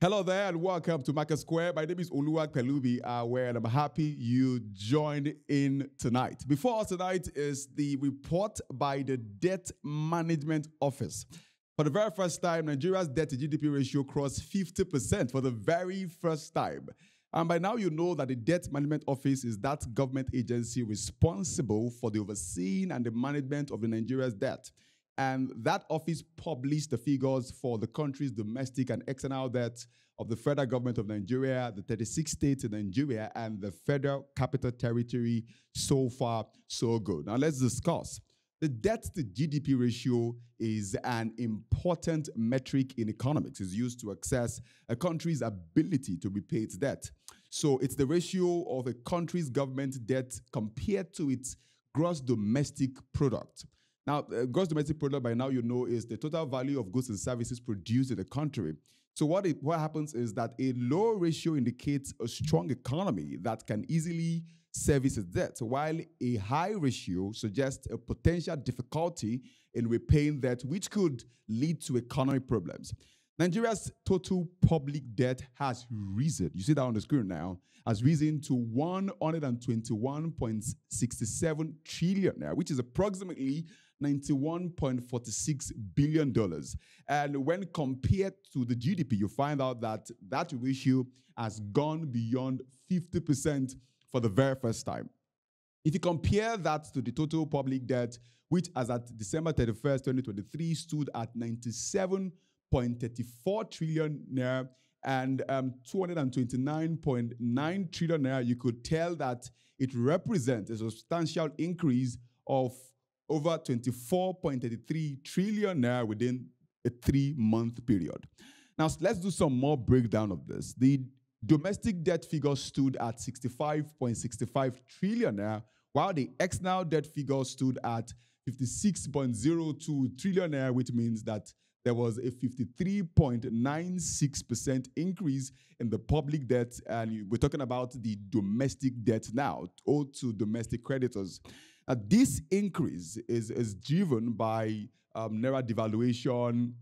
Hello there and welcome to MarketSquare. My name is Oluwa Pelubi, and I'm happy you joined in tonight. Before us tonight is the report by the Debt Management Office. For the very first time, Nigeria's debt-to-GDP ratio crossed 50% for the very first time. And by now, you know that the Debt Management Office is that government agency responsible for the overseeing and the management of the Nigeria's debt. And that office published the figures for the country's domestic and external debt of the federal government of Nigeria, the 36 states in Nigeria, and the Federal Capital Territory. So far, so good. Now let's discuss. The debt-to-GDP ratio is an important metric in economics. It's used to assess a country's ability to repay its debt. So it's the ratio of a country's government debt compared to its gross domestic product. Now, gross domestic product, by now you know, is the total value of goods and services produced in the country. So what happens is that a low ratio indicates a strong economy that can easily service its debt, while a high ratio suggests a potential difficulty in repaying debt, which could lead to economic problems. Nigeria's total public debt has risen, you see that on the screen now, has risen to 121.67 trillion naira, which is approximately $91.46 billion. And when compared to the GDP, you find out that that ratio has gone beyond 50% for the very first time. If you compare that to the total public debt, which as at December 31st, 2023, stood at 97.34 trillion naira and 229.9 trillion naira, you could tell that it represents a substantial increase of over 24.33 trillion naira within a 3-month period. Now, let's do some more breakdown of this. The domestic debt figure stood at 65.65 trillion naira, while the external debt figure stood at 56.02 trillion naira, which means that there was a 53.96% increase in the public debt, and we're talking about the domestic debt now, owed to domestic creditors. This increase is driven by naira devaluation,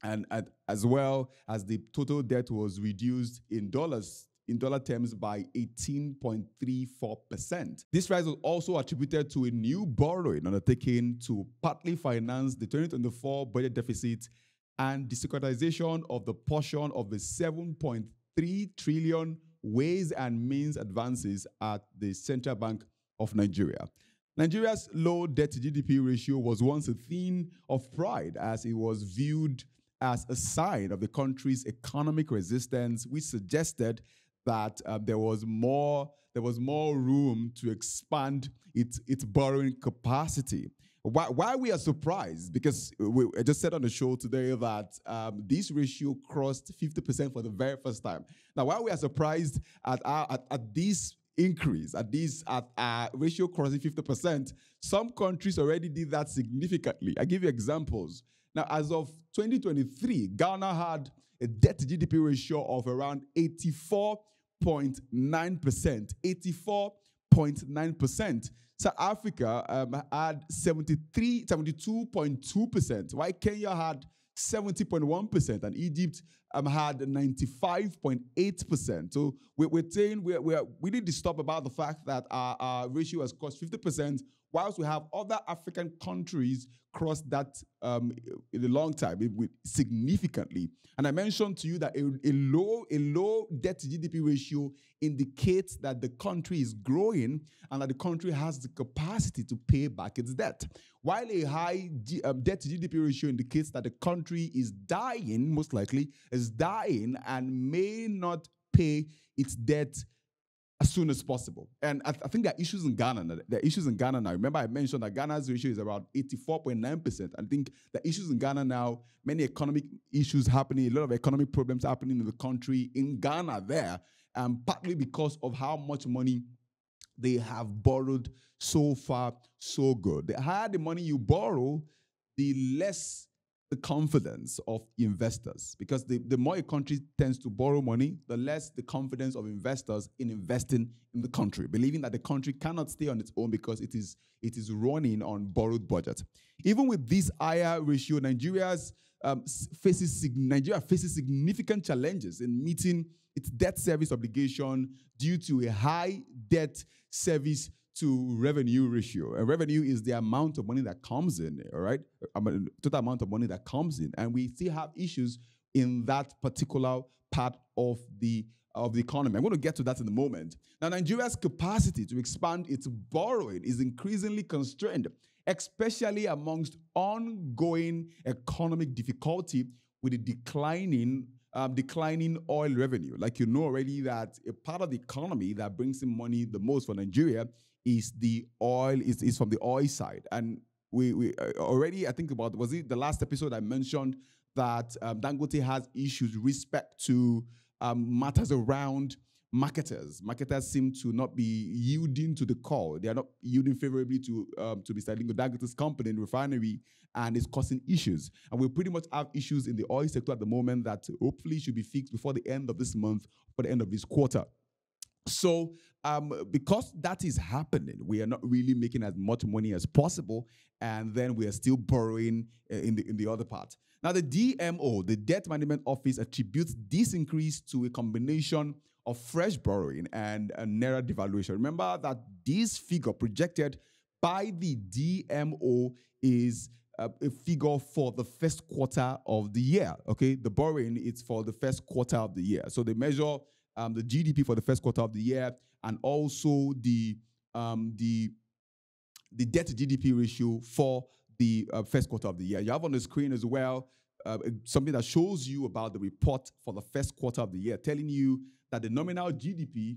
and as well as the total debt was reduced in dollar terms by 18.34%. This rise was also attributed to a new borrowing undertaken to partly finance the 2024 budget deficit and the securitization of the portion of the 7.3 trillion ways and means advances at the Central Bank of Nigeria. Nigeria's low debt-to-GDP ratio was once a thing of pride, as it was viewed as a sign of the country's economic resistance, which suggested that there was more room to expand its borrowing capacity. Why we are surprised? Because I just said on the show today that this ratio crossed 50% for the very first time. Now, why we are surprised at this increase, at ratio crossing 50%, some countries already did that significantly. I give you examples. Now, as of 2023, Ghana had a debt-to-GDP ratio of around 84.9%. 84.9%. South Africa had 72.2%, while Kenya had 70.1%, and Egypt had 95.8%. So we're saying we need to stop about the fact that our ratio has crossed 50%, whilst we have other African countries cross that in a long time, significantly. And I mentioned to you that a low debt-to-GDP ratio indicates that the country is growing and that the country has the capacity to pay back its debt. While a high debt-to-GDP ratio indicates that the country is dying, most likely, is dying and may not pay its debt as soon as possible. And I think there are issues in Ghana. Now. Remember, I mentioned that Ghana's ratio is around 84.9%. I think the issues in Ghana now, many economic issues happening, a lot of economic problems happening in the country, in Ghana there, partly because of how much money they have borrowed. So far, so good. The higher the money you borrow, the less the confidence of investors, because the more a country tends to borrow money, the less the confidence of investors in investing in the country, believing that the country cannot stay on its own because it is running on borrowed budget. Even with this higher ratio, Nigeria faces significant challenges in meeting its debt service obligation due to a high debt service to revenue ratio. And revenue is the amount of money that comes in, all right? Total amount of money that comes in. And we still have issues in that particular part of the economy. I'm going to get to that in a moment. Now, Nigeria's capacity to expand its borrowing is increasingly constrained, especially amongst ongoing economic difficulty with the declining oil revenue. Like, you know already that a part of the economy that brings in money the most for Nigeria is the oil, is from the oil side. And we already, I think about, was it the last episode I mentioned that Dangote has issues with respect to matters around marketers. Marketers seem to not be yielding to the call. They are not yielding favorably to Mr. Lingo Dangote's company and refinery, and it's causing issues. And we pretty much have issues in the oil sector at the moment that hopefully should be fixed before the end of this month, for the end of this quarter. So because that is happening, we are not really making as much money as possible, and then we are still borrowing in the other part. Now, the DMO, the Debt Management Office, attributes this increase to a combination of fresh borrowing and a naira devaluation. Remember that this figure projected by the DMO is a figure for the first quarter of the year. Okay, the borrowing is for the first quarter of the year. So they measure the GDP for the first quarter of the year, and also the debt-to-GDP ratio for the first quarter of the year. You have on the screen as well something that shows you about the report for the first quarter of the year, telling you that the nominal GDP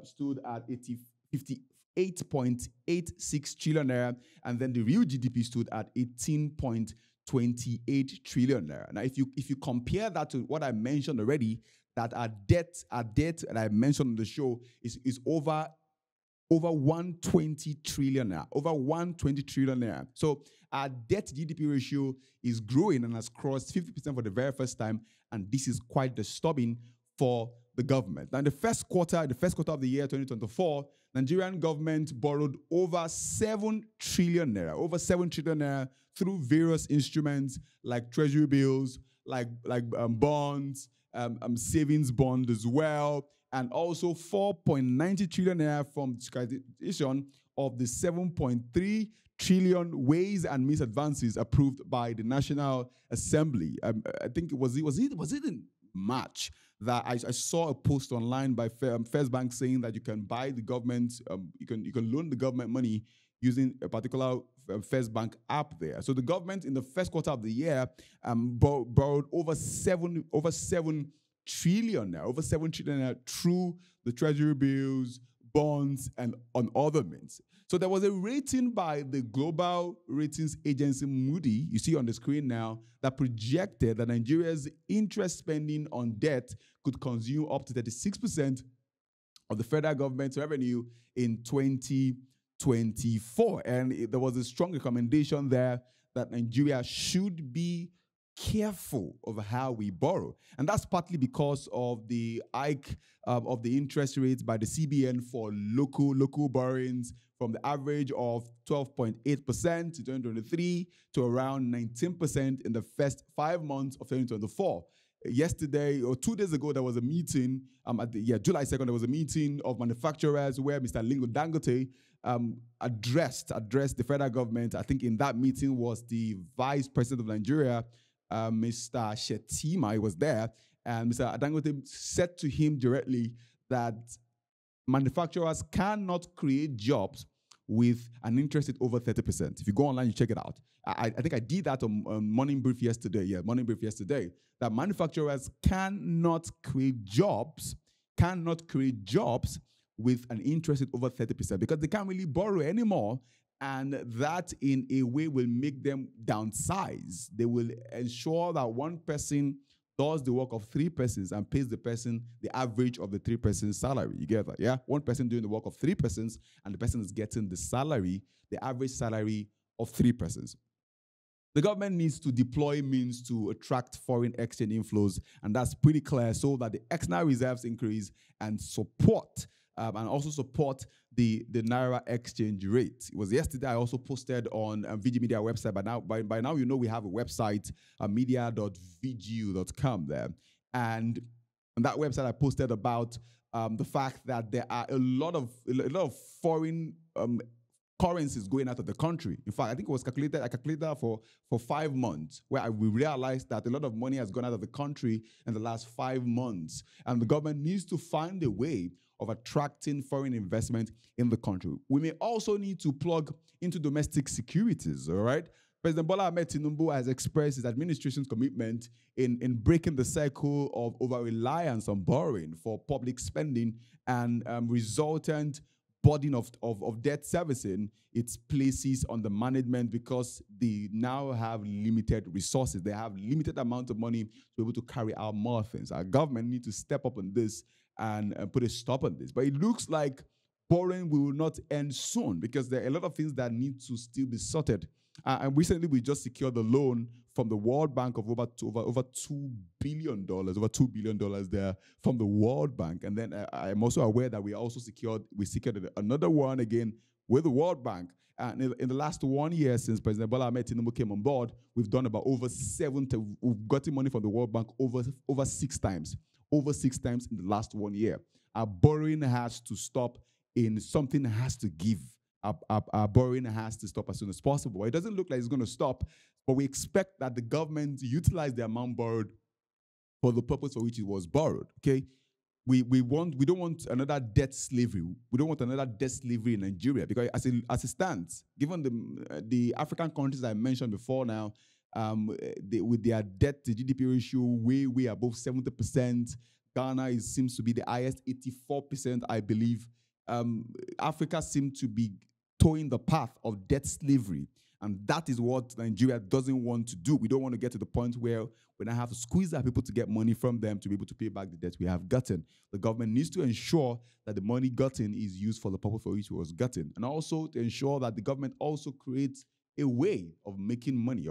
stood at 58.86 trillion naira, and then the real GDP stood at 18.28 trillion naira. Now, if you compare that to what I mentioned already, that our debt, and I mentioned on the show, is over 120 trillion naira, over 120 trillion naira. So our debt GDP ratio is growing and has crossed 50% for the very first time, and this is quite disturbing for the government. Now, in the first quarter of the year 2024, Nigerian government borrowed over 7 trillion naira, through various instruments like treasury bills, like bonds, savings bond as well, and also 4.90 trillion naira from securitization of the 7.3 trillion ways and means advances approved by the National Assembly. I think was it in March that I saw a post online by First Bank saying that you can buy the government, you can loan the government money using a particular First Bank app there. So the government in the first quarter of the year borrowed over 7 trillion now, through the treasury bills, bonds, and on other means. So there was a rating by the global ratings agency Moody, you see on the screen now, that projected that Nigeria's interest spending on debt could consume up to 36% of the federal government's revenue in 2024. And there was a strong recommendation there that Nigeria should be careful of how we borrow. And that's partly because of the hike of the interest rates by the CBN for local borrowings, from the average of 12.8% in 2023 to around 19% in the first 5 months of 2024. Yesterday or 2 days ago, there was a meeting July 2nd. There was a meeting of manufacturers where Mr. Lingo Dangote addressed the federal government. I think in that meeting was the Vice President of Nigeria, Mr. Shetima. He was there, and Mr. Dangote said to him directly that manufacturers cannot create jobs with an interest rate over 30%. If you go online, you check it out. I think I did that on Morning Brief yesterday. Yeah, Morning Brief yesterday. That manufacturers cannot create jobs with an interest rate over 30% because they can't really borrow anymore. And that in a way will make them downsize. They will ensure that one person does the work of 3 persons and pays the person the average of the 3 persons' salary. You get that? Yeah? One person doing the work of 3 persons, and the person is getting the average salary of 3 persons. The government needs to deploy means to attract foreign exchange inflows, and that's pretty clear, so that the external reserves increase and support and also support the Naira exchange rate. It was yesterday I also posted on VG Media website, but by now you know we have a website, media.vgu.com there. And on that website I posted about the fact that there are a lot of foreign currencies going out of the country. In fact, I think it was calculated, I calculated that for 5 months, where we realized that a lot of money has gone out of the country in the last 5 months. And the government needs to find a way of attracting foreign investment in the country. We may also need to plug into domestic securities, all right? President Bola Ahmed Tinubu has expressed his administration's commitment in breaking the cycle of over-reliance on borrowing for public spending and resultant burden of debt servicing. It places on the management, because they now have limited resources. They have limited amount of money to be able to carry out more things. Our government needs to step up on this and put a stop on this. But it looks like borrowing will not end soon, because there are a lot of things that need to still be sorted. And recently, we just secured a loan from the World Bank of over $2 billion, over $2 billion there from the World Bank. And then I'm also aware that we secured another one again with the World Bank. And in the last 1 year since President Bola Ahmed Tinubu came on board, we've done about we've gotten money from the World Bank over 6 times. Over 6 times in the last 1 year. Our borrowing has to stop. Something has to give. Our borrowing has to stop as soon as possible. It doesn't look like it's going to stop, but we expect that the government utilize the amount borrowed for the purpose for which it was borrowed. Okay, we don't want another debt slavery. We don't want another debt slavery in Nigeria, because as it stands, given the African countries I mentioned before now, with their debt to GDP ratio way above 70%, Ghana seems to be the highest, 84%, I believe. Africa seems to be towing the path of debt slavery, and that is what Nigeria doesn't want to do. We don't want to get to the point where we now have to squeeze our people to get money from them to be able to pay back the debt we have gotten. The government needs to ensure that the money gotten is used for the purpose for which it was gotten, and also to ensure that the government also creates a way of making money,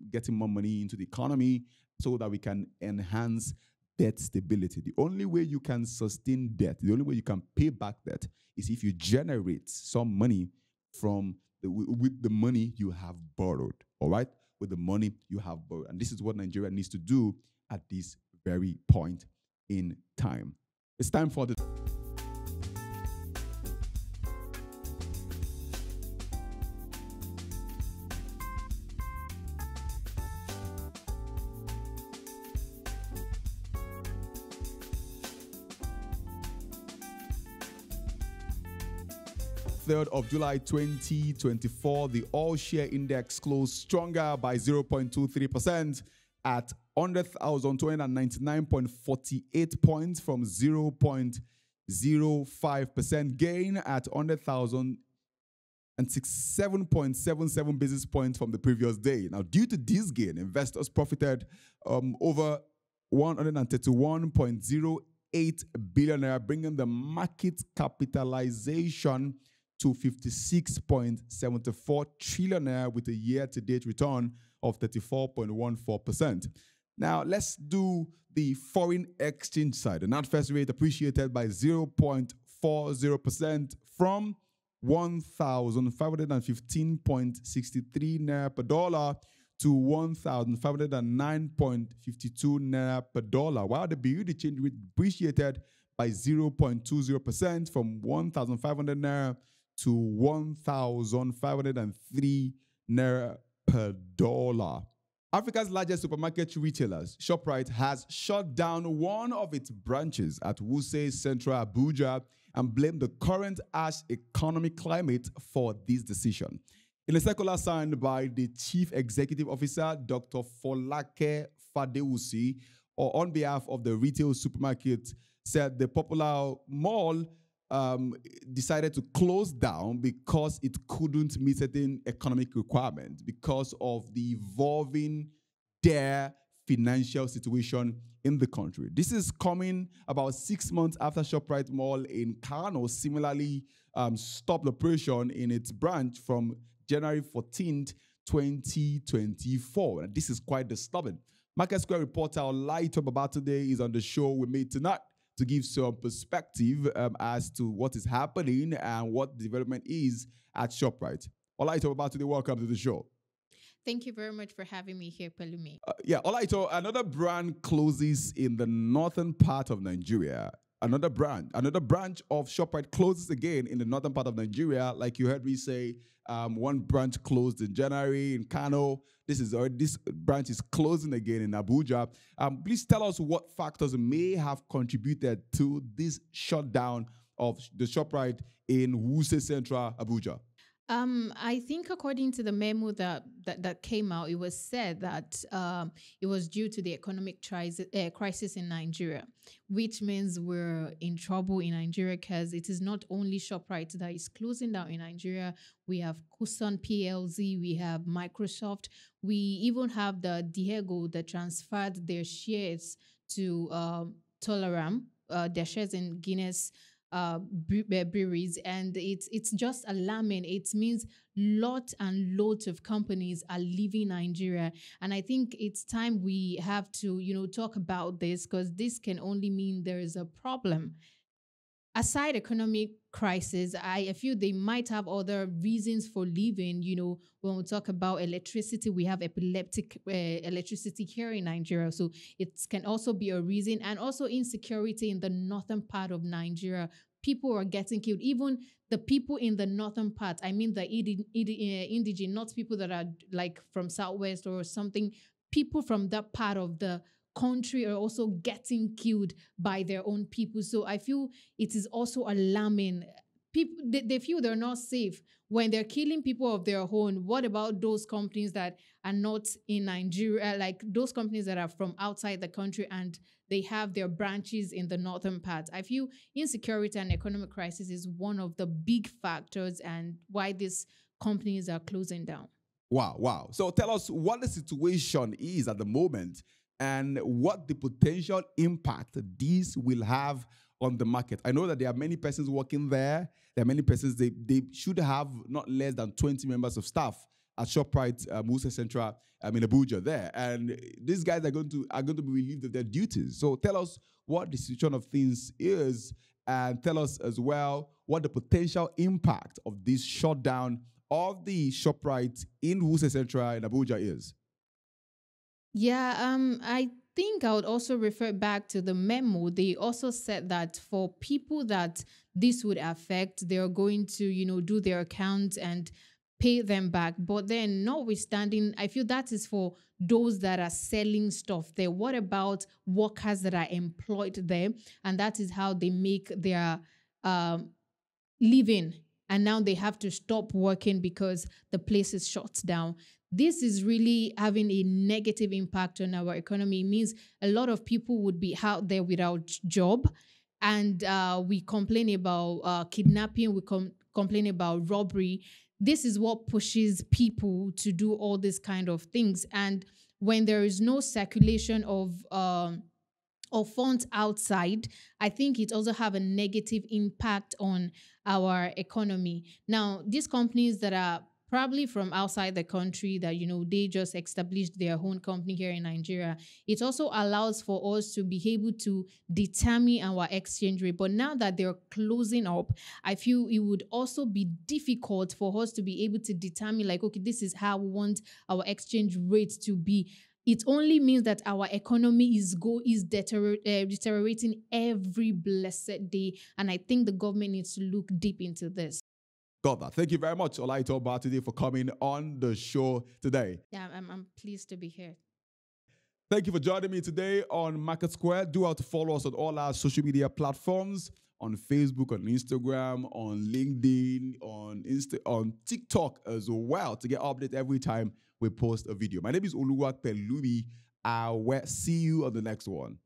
getting more money into the economy, so that we can enhance debt stability. The only way you can sustain debt, the only way you can pay back debt, is if you generate some money with the money you have borrowed, all right? With the money you have borrowed. And this is what Nigeria needs to do at this very point in time. It's time for the... 3rd of July 2024, the all-share index closed stronger by 0.23% at 100,299.48 points from 0.05% gain at 100,067.77 basis points from the previous day. Now, due to this gain, investors profited over 131.08 billion naira, bringing the market capitalization to 56.74 trillion naira with a year-to-date return of 34.14%. Now, let's do the foreign exchange side. The NatFest rate appreciated by 0.40% from 1,515.63 naira per dollar to 1,509.52 naira per dollar, while the BUD change rate appreciated by 0.20% from 1,500 naira to 1,503 naira per dollar. Africa's largest supermarket retailers, Shoprite, has shut down one of its branches at Wuse Central Abuja and blamed the current harsh economic climate for this decision. In a circular signed by the Chief Executive Officer, Dr. Folake Fadewusi, on behalf of the retail supermarket, said the popular mall decided to close down because it couldn't meet certain economic requirements because of the evolving financial situation in the country. This is coming about 6 months after Shoprite Mall in Kano similarly stopped operation in its branch from January 14th 2024. And this is quite disturbing. MarketSquare reporter Olaito Babatunde is on the show with me tonight to give some perspective as to what is happening and what the development is at ShopRite. Olaito Babatunde, welcome to the show. Thank you very much for having me here, Pelumi. Yeah, Olaito, another brand closes in the northern part of Nigeria. Another branch of ShopRite closes again in the northern part of Nigeria. Like you heard me say, one branch closed in January in Kano. This branch is closing again in Abuja. Please tell us what factors may have contributed to this shutdown of the ShopRite in Wuse Central, Abuja. I think according to the memo that came out, it was said that it was due to the economic crisis in Nigeria, which means we're in trouble in Nigeria because it is not only ShopRite that is closing down in Nigeria. We have Kusan PLZ, we have Microsoft, we even have the Diego that transferred their shares to Tolaram, their shares in Guinness breweries, and it's just alarming. It means lots and lots of companies are leaving Nigeria, and I think it's time we have to talk about this, because this can only mean there is a problem. Aside economic crisis, I feel they might have other reasons for leaving. When we talk about electricity, we have epileptic electricity here in Nigeria, so it can also be a reason. And also insecurity in the northern part of Nigeria. People are getting killed. Even the people in the northern part, I mean the indigenous, not people that are like from Southwest or something. People from that part of the country are also getting killed by their own people. So I feel it is also alarming. People, they feel they're not safe when they're killing people of their own. What about those companies that are not in Nigeria, like those companies that are from outside the country and they have their branches in the northern part? I feel insecurity and economic crisis is one of the big factors and why these companies are closing down. Wow. So tell us what the situation is at the moment and what the potential impact this will have on the market. I know that there are many persons working there. There are many persons, they should have not less than 20 members of staff at ShopRite Wuse Central in Abuja there. And these guys are going to be relieved of their duties. So tell us what the situation of things is, and tell us as well what the potential impact of this shutdown of the ShopRite in Wuse Central in Abuja is. Yeah, I think I would also refer back to the memo. They also said that for people that this would affect, they're going to, do their accounts and pay them back. But then notwithstanding, I feel that is for those that are selling stuff there. What about workers that are employed there? And that is how they make their living. And now they have to stop working because the place is shut down. This is really having a negative impact on our economy. It means a lot of people would be out there without job. And we complain about kidnapping, we complain about robbery. This is what pushes people to do all these kind of things. And when there is no circulation of funds outside, I think it also have a negative impact on our economy. Now, these companies that are probably from outside the country that, they just established their own company here in Nigeria, it also allows for us to be able to determine our exchange rate. But now that they're closing up, I feel it would also be difficult for us to be able to determine, like, okay, this is how we want our exchange rate to be. It only means that our economy is deteriorating every blessed day. And I think the government needs to look deep into this. Got that. Thank you very much, Olaito Babatunde, for coming on the show today. Yeah, I'm pleased to be here. Thank you for joining me today on MarketSquare. Do have to follow us on all our social media platforms, on Facebook, on Instagram, on LinkedIn, on TikTok as well, to get updates every time we post a video. My name is Oluwakpelubi. I will see you on the next one.